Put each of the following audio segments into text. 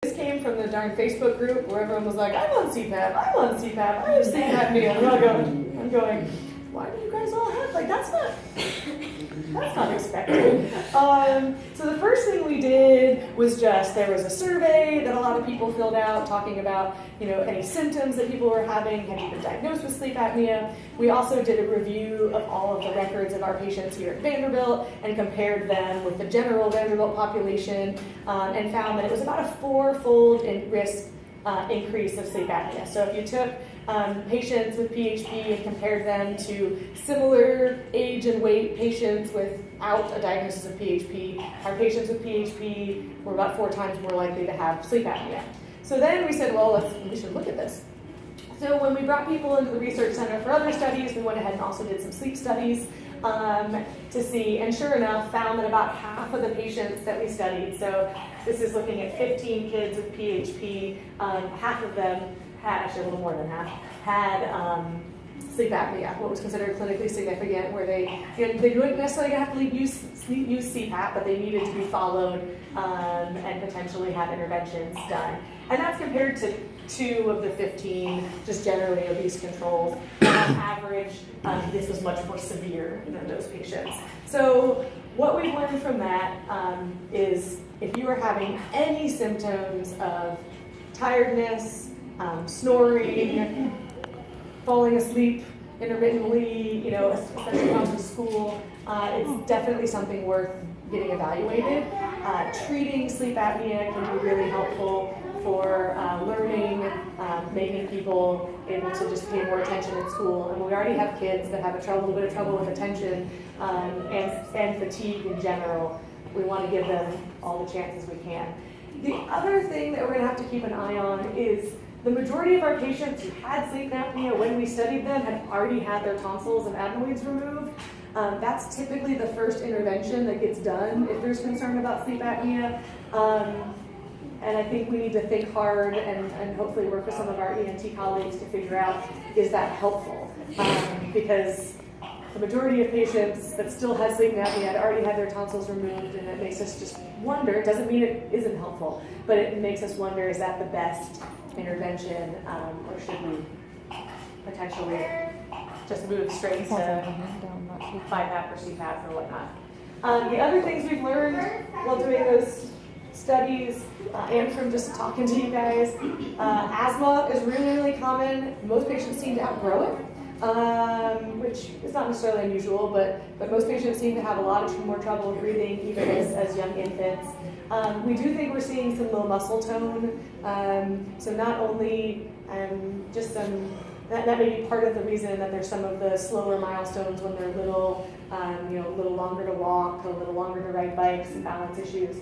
This came from the darn Facebook group where everyone was like, I'm on CPAP, I'm on CPAP, I have sleep apnea. I'm going, why do you guys all have, like, that's not expected. So the first thing we did was there was a survey that a lot of people filled out talking about, any symptoms that people were having, had you been diagnosed with sleep apnea. We also did a review of all of the records of our patients here at Vanderbilt and compared them with the general Vanderbilt population and found that it was about a 4-fold risk increase of sleep apnea. So if you took patients with PHP and compared them to similar age and weight patients without a diagnosis of PHP, our patients with PHP were about 4 times more likely to have sleep apnea. So then we said, well, we should look at this. So when we brought people into the research center for other studies, we went ahead and also did some sleep studies to see, and sure enough, found that about half of the patients that we studied, so this is looking at 15 kids with PHP, half of them had, actually a little more than half, had sleep apnea, what was considered clinically significant, where they wouldn't necessarily have to use CPAP, but they needed to be followed and potentially have interventions done. And that's compared to 2 of the 15 just generally obese controls. And on average, this was much more severe than those patients. So what we've learned from that is if you are having any symptoms of tiredness, snoring, falling asleep intermittently, especially after school, it's definitely something worth getting evaluated. Treating sleep apnea can be really helpful for learning, making people able to just pay more attention at school. And we already have kids that have a little bit of trouble with attention and fatigue in general. We want to give them all the chances we can. The other thing that we're going to have to keep an eye on is the majority of our patients who had sleep apnea when we studied them had already had their tonsils and adenoids removed. That's typically the first intervention that gets done if there's concern about sleep apnea. And I think we need to think hard and hopefully work with some of our ENT colleagues to figure out, is that helpful? Because the majority of patients that still had sleep apnea had already had their tonsils removed, and it makes us just wonder. It doesn't mean it isn't helpful, but it makes us wonder, is that the best intervention, or should we potentially just move straight to BiPAP or CPAP or whatnot? The other things we've learned while doing those studies and from just talking to you guys, asthma is really, really common. Most patients seem to outgrow it, which is not necessarily unusual, but most patients seem to have a lot more trouble breathing even as young infants. We do think we're seeing some low muscle tone, so not only just some, that may be part of the reason that there's some of the slower milestones when they're little, a little longer to walk, a little longer to ride bikes and balance issues.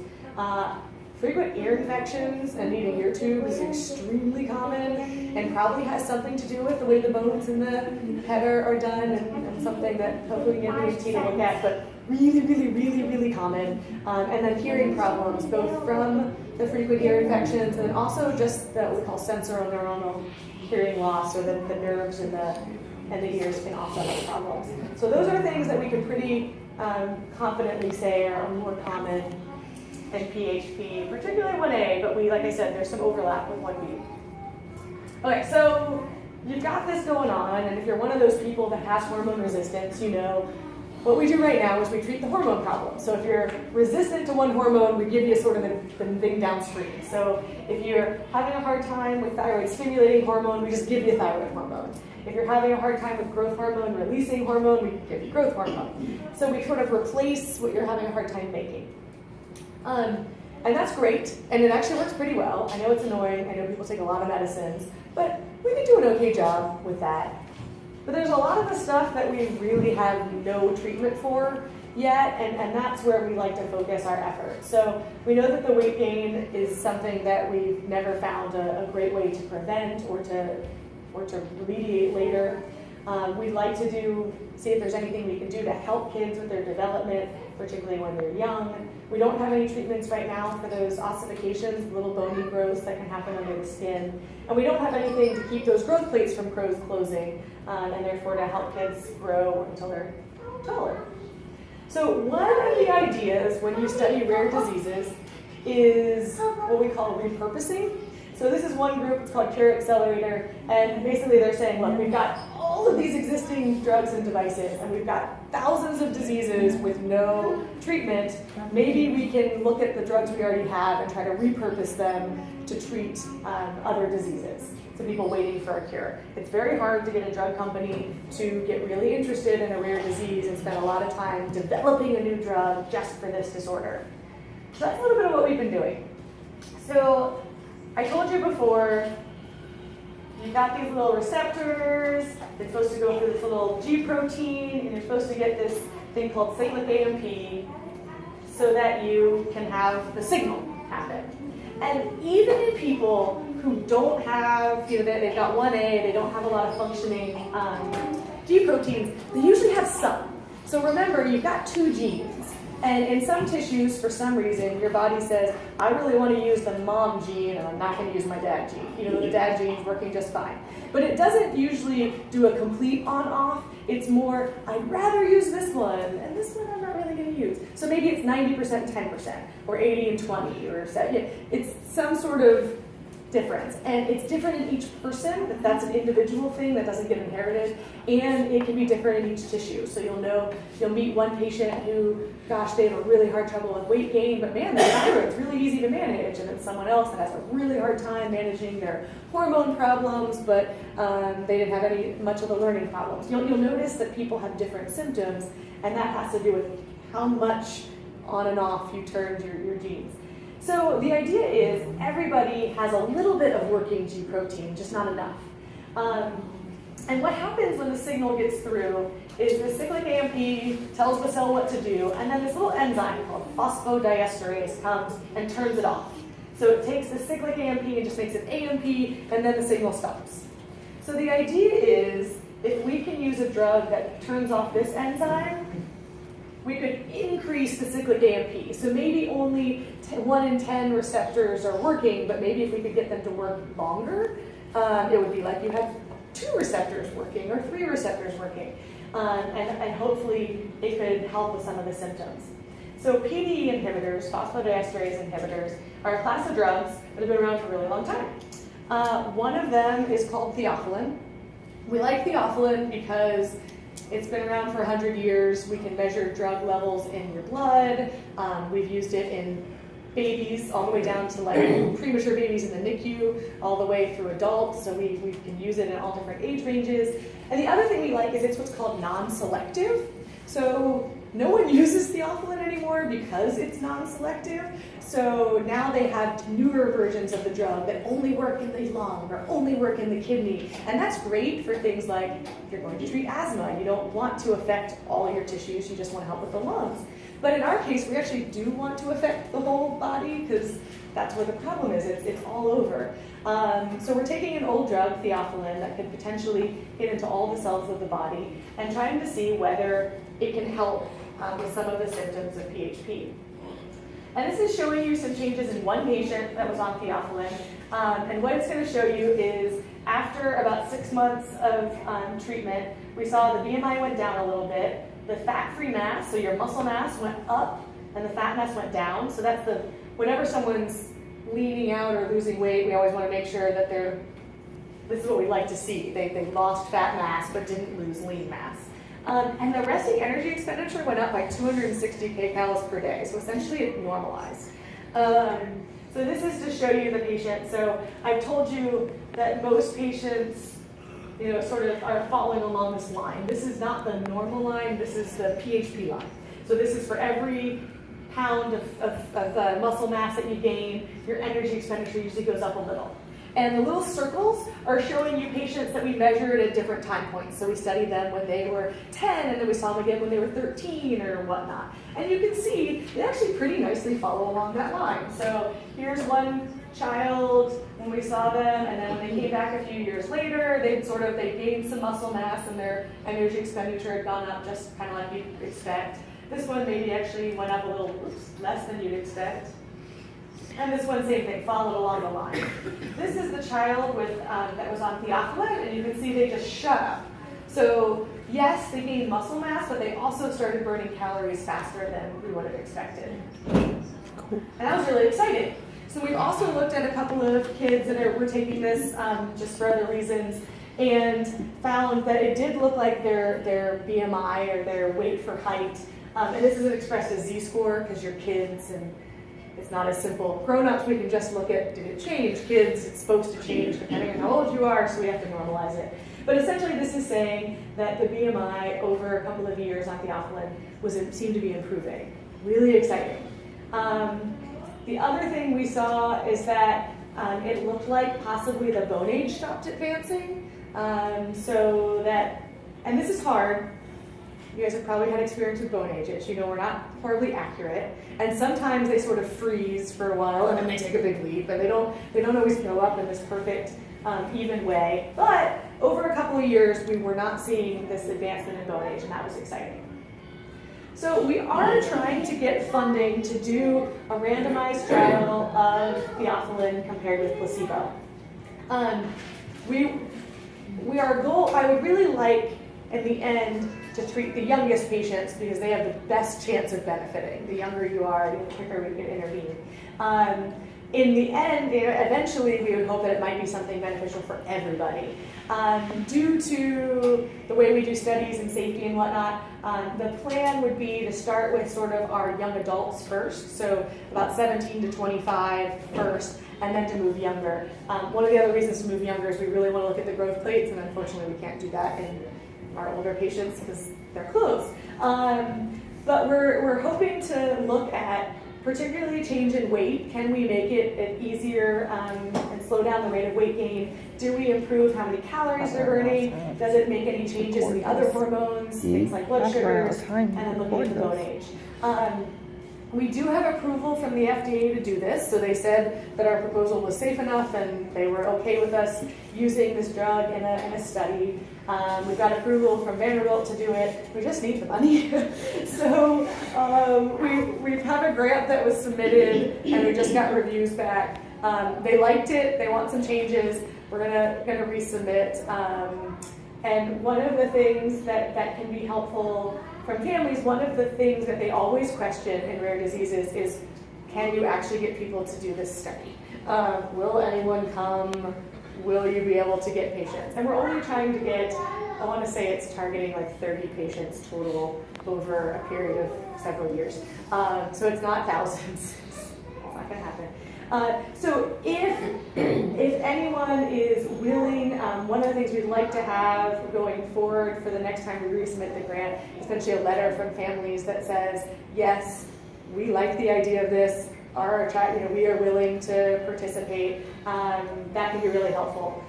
Frequent ear infections and needing ear tubes is extremely common and probably has something to do with the way the bones in the head are done, and something that hopefully we get the ENT to look at, but really, really, really, really common. And then hearing problems, both from the frequent ear infections and also just what we call sensorineuronal hearing loss, or the nerves in the ears can also have problems. So those are things that we can pretty confidently say are more common than PHP, particularly 1A, but like I said, there's some overlap with 1B. Okay, so you've got this going on, and if you're one of those people that has hormone resistance, what we do right now is we treat the hormone problem. So if you're resistant to one hormone, we give you sort of the thing downstream. So if you're having a hard time with thyroid stimulating hormone, we just give you thyroid hormone. If you're having a hard time with growth hormone releasing hormone, we give you growth hormone. So we sort of replace what you're having a hard time making. And that's great, and it actually works pretty well. I know it's annoying, I know people take a lot of medicines, but we can do an okay job with that. But there's a lot of the stuff that we really have no treatment for yet, and that's where we like to focus our efforts. So we know that the weight gain is something that we've never found a great way to prevent or to remediate later. We'd like to see if there's anything we can do to help kids with their development, particularly when they're young. We don't have any treatments right now for those ossifications, little bony growths that can happen under the skin. And we don't have anything to keep those growth plates from closing, and therefore to help kids grow until they're taller. So one of the ideas when you study rare diseases is what we call repurposing. So this is one group, it's called Cure Accelerator, and basically they're saying, look, we've got all of these existing drugs and devices, and we've got thousands of diseases with no treatment. Maybe we can look at the drugs we already have and try to repurpose them to treat other diseases. So people waiting for a cure. It's very hard to get a drug company to get really interested in a rare disease and spend a lot of time developing a new drug just for this disorder. So that's a little bit of what we've been doing. So I told you before, you've got these little receptors. It's supposed to go through this little G protein, and you're supposed to get this thing called cyclic AMP so that you can have the signal happen. And even in people who don't have, they've got 1A, they don't have a lot of functioning G proteins, they usually have some. So remember, you've got 2 genes. And in some tissues, for some reason, your body says, I really want to use the mom gene, and I'm not going to use my dad gene. The dad gene's working just fine. But it doesn't usually do a complete on-off. It's more, I'd rather use this one, and this one I'm not really going to use. So maybe it's 90% 10%, or 80 and 20, or 70. It's some sort of difference. And it's different in each person. That's an individual thing that doesn't get inherited. And it can be different in each tissue. So you'll meet one patient who, gosh, they have a really hard trouble with weight gain, but man, their thyroid's really easy to manage. And then someone else that has a really hard time managing their hormone problems, but they didn't have much of the learning problems. You'll notice that people have different symptoms, and that has to do with how much on and off you turned your genes. So the idea is everybody has a little bit of working G protein, just not enough. And what happens when the signal gets through is the cyclic AMP tells the cell what to do, and then this little enzyme called phosphodiesterase comes and turns it off. So it takes the cyclic AMP and just makes it AMP, and then the signal stops. So the idea is if we can use a drug that turns off this enzyme, we could increase the cyclic AMP. So maybe only 1 in 10 receptors are working, but maybe if we could get them to work longer, it would be like you have 2 receptors working or 3 receptors working. And hopefully it could help with some of the symptoms. So PDE inhibitors, phosphodiesterase inhibitors, are a class of drugs that have been around for a really long time. One of them is called theophylline. We like theophylline because it's been around for 100 years. We can measure drug levels in your blood. We've used it in babies all the way down to like premature babies in the NICU, all the way through adults. So we can use it in all different age ranges. And the other thing we like is it's what's called non-selective. So no one uses theophylline anymore because it's non-selective. So now they have newer versions of the drug that only work in the lung or only work in the kidney. And that's great for things like if you're going to treat asthma, you don't want to affect all your tissues, you just want to help with the lungs. But in our case, we actually do want to affect the whole body because that's where the problem is. It's all over. So we're taking an old drug, theophylline, that could potentially get into all the cells of the body and trying to see whether it can help with some of the symptoms of PHP. And this is showing you some changes in one patient that was on theophylline. And what it's going to show you is after about 6 months of treatment, we saw the BMI went down a little bit. The fat-free mass, so your muscle mass, went up, and the fat mass went down. So that's whenever someone's leaning out or losing weight, we always want to make sure that this is what we like to see. They lost fat mass but didn't lose lean mass. And the resting energy expenditure went up by 260 kcals per day. So essentially it normalized. So this is to show you the patient. So I've told you that most patients sort of are following along this line. This is not the normal line, this is the PHP line. So this is for every pound of muscle mass that you gain, your energy expenditure usually goes up a little. And the little circles are showing you patients that we measured at different time points. So we studied them when they were 10, and then we saw them again when they were 13 or whatnot. And you can see they actually pretty nicely follow along that line. So here's one child when we saw them, and then when they came back a few years later, they gained some muscle mass and their energy expenditure had gone up just kind of like you'd expect. This one maybe actually went up a little less than you'd expect. And this one, same thing, followed along the line. This is the child that was on theophylline, and you can see they just shut up. So yes, they gained muscle mass, but they also started burning calories faster than we would have expected. Cool. And I was really excited. So we've also looked at a couple of kids that were taking this just for other reasons, and found that it did look like their BMI or their weight for height, and this isn't expressed as Z-score because you're kids and it's not as simple. Grown-ups, we can just look at, did it change? Kids, it's supposed to change depending on how old you are, so we have to normalize it. But essentially this is saying that the BMI over a couple of years on theophylline seemed to be improving. Really exciting. The other thing we saw is that it looked like possibly the bone age stopped advancing. So that, and this is hard, you guys have probably had experience with bone ages. You know, we're not horribly accurate, and sometimes they sort of freeze for a while, and then they take a big leap, and they don't always go up in this perfect, even way. But over a couple of years, we were not seeing this advancement in bone age, and that was exciting. So we are trying to get funding to do a randomized trial of theophylline compared with placebo. Our goal, I would really like, in the end, to treat the youngest patients because they have the best chance of benefiting. The younger you are, the quicker we can intervene. In the end, eventually we would hope that it might be something beneficial for everybody. Due to the way we do studies and safety and whatnot, the plan would be to start with sort of our young adults first, so about 17 to 25 first, and then to move younger. One of the other reasons to move younger is we really want to look at the growth plates, and unfortunately we can't do that in our older patients because they're closed. But we're hoping to look at particularly change in weight. Can we make it easier and slow down the rate of weight gain? Do we improve how many calories they're burning? Does it make any changes in the other hormones, things like blood sugars, and then looking at the bone age? We do have approval from the FDA to do this, so they said that our proposal was safe enough and they were okay with us using this drug in a study. We've got approval from Vanderbilt to do it. We just need the money. So we have a grant that was submitted and we just got reviews back. They liked it, they want some changes. We're gonna resubmit. And one of the things that can be helpful from families, one of the things that they always question in rare diseases is, can you actually get people to do this study? Will anyone come? Will you be able to get patients? And we're only trying to get, I want to say it's targeting like 30 patients total over a period of several years. So it's not thousands. It's not going to happen. So if anyone is willing, one of the things we'd like to have going forward for the next time we resubmit the grant is essentially a letter from families that says, yes, we like the idea of this, we are willing to participate. That can be really helpful,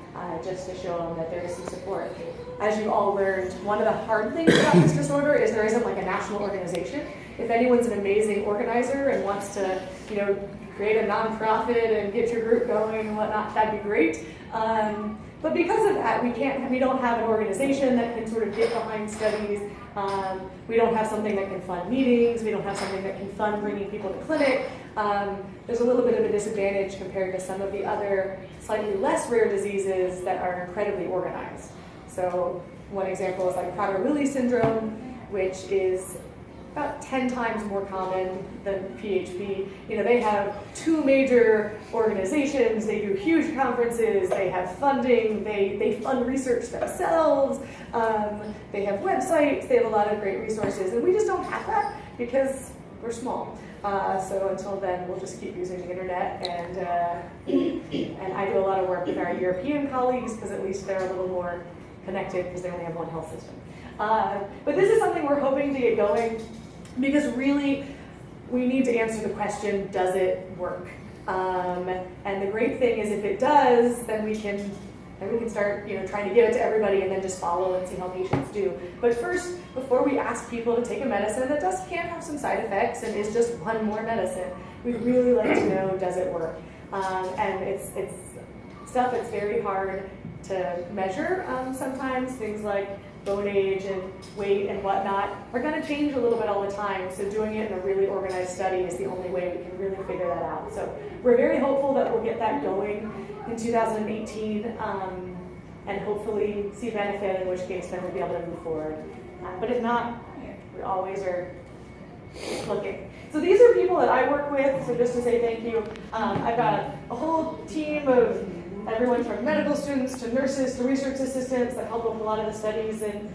just to show them that there is some support. As you all learned, one of the hard things about this disorder is there isn't like a national organization. If anyone's an amazing organizer and wants to, create a nonprofit and get your group going and whatnot, that'd be great. But because of that, we don't have an organization that can sort of get behind studies. We don't have something that can fund meetings. We don't have something that can fund bringing people to clinic. There's a little bit of a disadvantage compared to some of the other slightly less rare diseases that are incredibly organized. So one example is like Prader-Willi syndrome, which is about 10 times more common than PHP. They have 2 major organizations, they do huge conferences, they have funding, they fund research themselves, they have websites, they have a lot of great resources, and we just don't have that because we're small. So until then, we'll just keep using the internet, and I do a lot of work with our European colleagues because at least they're a little more connected because they only have one health system. But this is something we're hoping to get going, because really, we need to answer the question, does it work? And the great thing is if it does, then we can start trying to give it to everybody and then just follow and see how patients do. But first, before we ask people to take a medicine that can have some side effects and is just one more medicine, we'd really like to know, does it work? And it's stuff that's very hard to measure sometimes. Things like bone age and weight and whatnot are going to change a little bit all the time, so doing it in a really organized study is the only way we can really figure that out. So we're very hopeful that we'll get that going in 2018 and hopefully see benefit, in which case then we'll be able to move forward. But if not, we always are looking. So these are people that I work with, so just to say thank you. I've got a whole team of everyone from medical students to nurses to research assistants that help with a lot of the studies and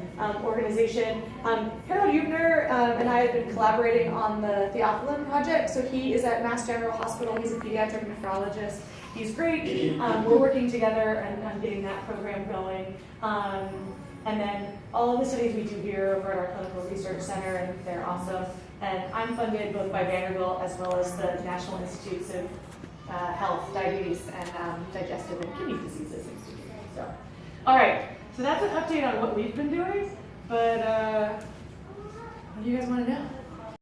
organization. Harold Eubner and I have been collaborating on the Theophylline project. So he is at Mass General Hospital. He's a pediatric nephrologist. He's great. We're working together and getting that program going. And then all of the studies we do here over at our Clinical Research Center, and they're awesome. And I'm funded both by Vanderbilt as well as the National Institutes of Health, Diabetes, and Digestive and Kidney Diseases Institute. So, all right. So that's an update on what we've been doing. But what do you guys want to know?